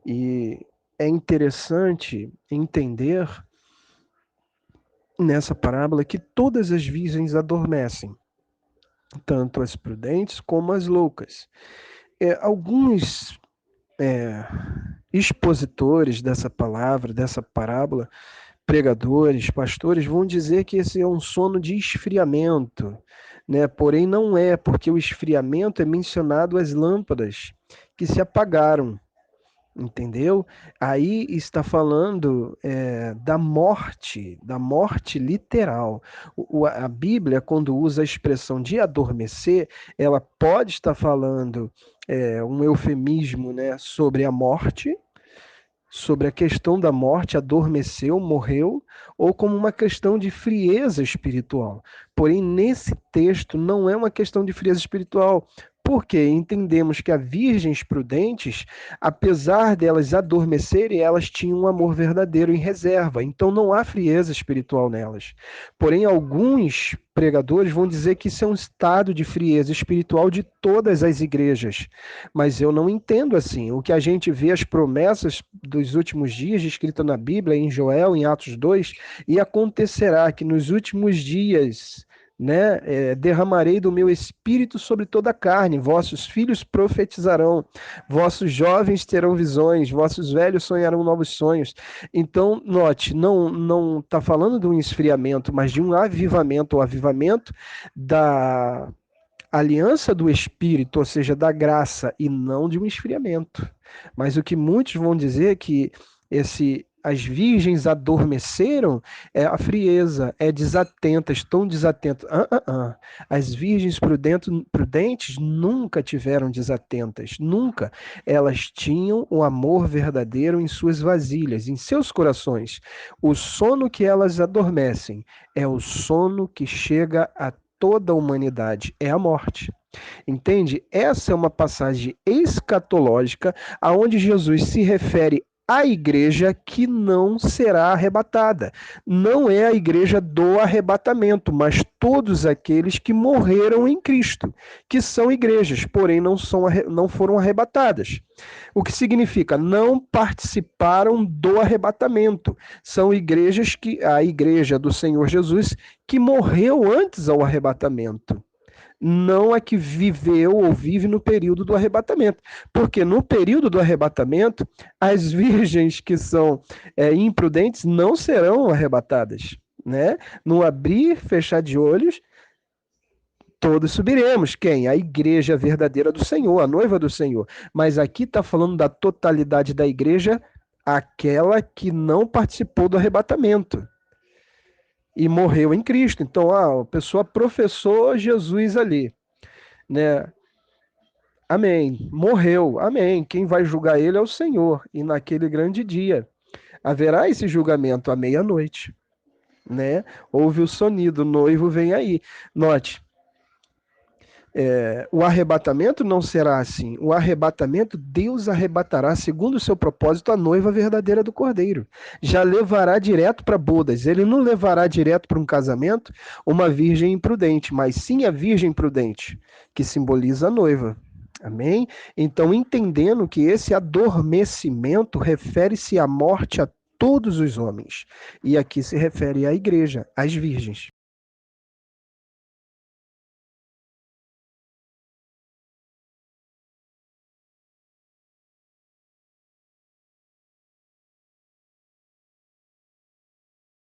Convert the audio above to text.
E é interessante entender nessa parábola que todas as virgens adormecem, tanto as prudentes como as loucas. Alguns expositores dessa palavra, dessa parábola, pregadores, pastores, vão dizer que esse é um sono de esfriamento, né? Porém, não é, porque o esfriamento é mencionado às lâmpadas que se apagaram. Entendeu? Aí está falando da morte literal. A Bíblia, quando usa a expressão de adormecer, ela pode estar falando um eufemismo, né, sobre a morte, sobre a questão da morte, adormeceu, morreu, ou como uma questão de frieza espiritual. Porém, nesse texto não é uma questão de frieza espiritual, porque entendemos que as virgens prudentes, apesar delas adormecerem, elas tinham um amor verdadeiro em reserva, então não há frieza espiritual nelas. Porém, alguns pregadores vão dizer que isso é um estado de frieza espiritual de todas as igrejas, mas eu não entendo assim. O que a gente vê, as promessas dos últimos dias, descritas na Bíblia, em Joel, em Atos 2, e acontecerá que nos últimos dias, né, derramarei do meu espírito sobre toda a carne, vossos filhos profetizarão, vossos jovens terão visões, vossos velhos sonharão novos sonhos. Então, note, não está falando de um esfriamento, mas de um avivamento, o avivamento da aliança do Espírito, ou seja, da graça, e não de um esfriamento. Mas o que muitos vão dizer é que as virgens adormeceram é a frieza, é desatenta, estão desatentas. As virgens prudentes nunca tiveram desatentas, nunca. Elas tinham o amor verdadeiro em suas vasilhas, em seus corações. O sono que elas adormecem é o sono que chega a toda a humanidade, é a morte. Entende? Essa é uma passagem escatológica aonde Jesus se refere à igreja que não será arrebatada. Não é a igreja do arrebatamento, mas todos aqueles que morreram em Cristo, que são igrejas, porém não foram arrebatadas. O que significa não participaram do arrebatamento. São igrejas que a igreja do Senhor Jesus que morreu antes ao arrebatamento, não a que viveu ou vive no período do arrebatamento. Porque no período do arrebatamento, as virgens que são imprudentes não serão arrebatadas. Né? No abrir e fechar de olhos, todos subiremos. Quem? A igreja verdadeira do Senhor, a noiva do Senhor. Mas aqui está falando da totalidade da igreja, aquela que não participou do arrebatamento e morreu em Cristo. Então, a pessoa professou Jesus ali, né? Amém. Morreu. Amém. Quem vai julgar ele é o Senhor. E naquele grande dia haverá esse julgamento à meia-noite, né? Ouve o sonido, o noivo vem aí. Note, o arrebatamento não será assim. O arrebatamento, Deus arrebatará, segundo o seu propósito, a noiva verdadeira do Cordeiro. Já levará direto para bodas. Ele não levará direto para um casamento uma virgem imprudente, mas sim a virgem prudente, que simboliza a noiva. Amém? Então, entendendo que esse adormecimento refere-se à morte a todos os homens. E aqui se refere à igreja, às virgens.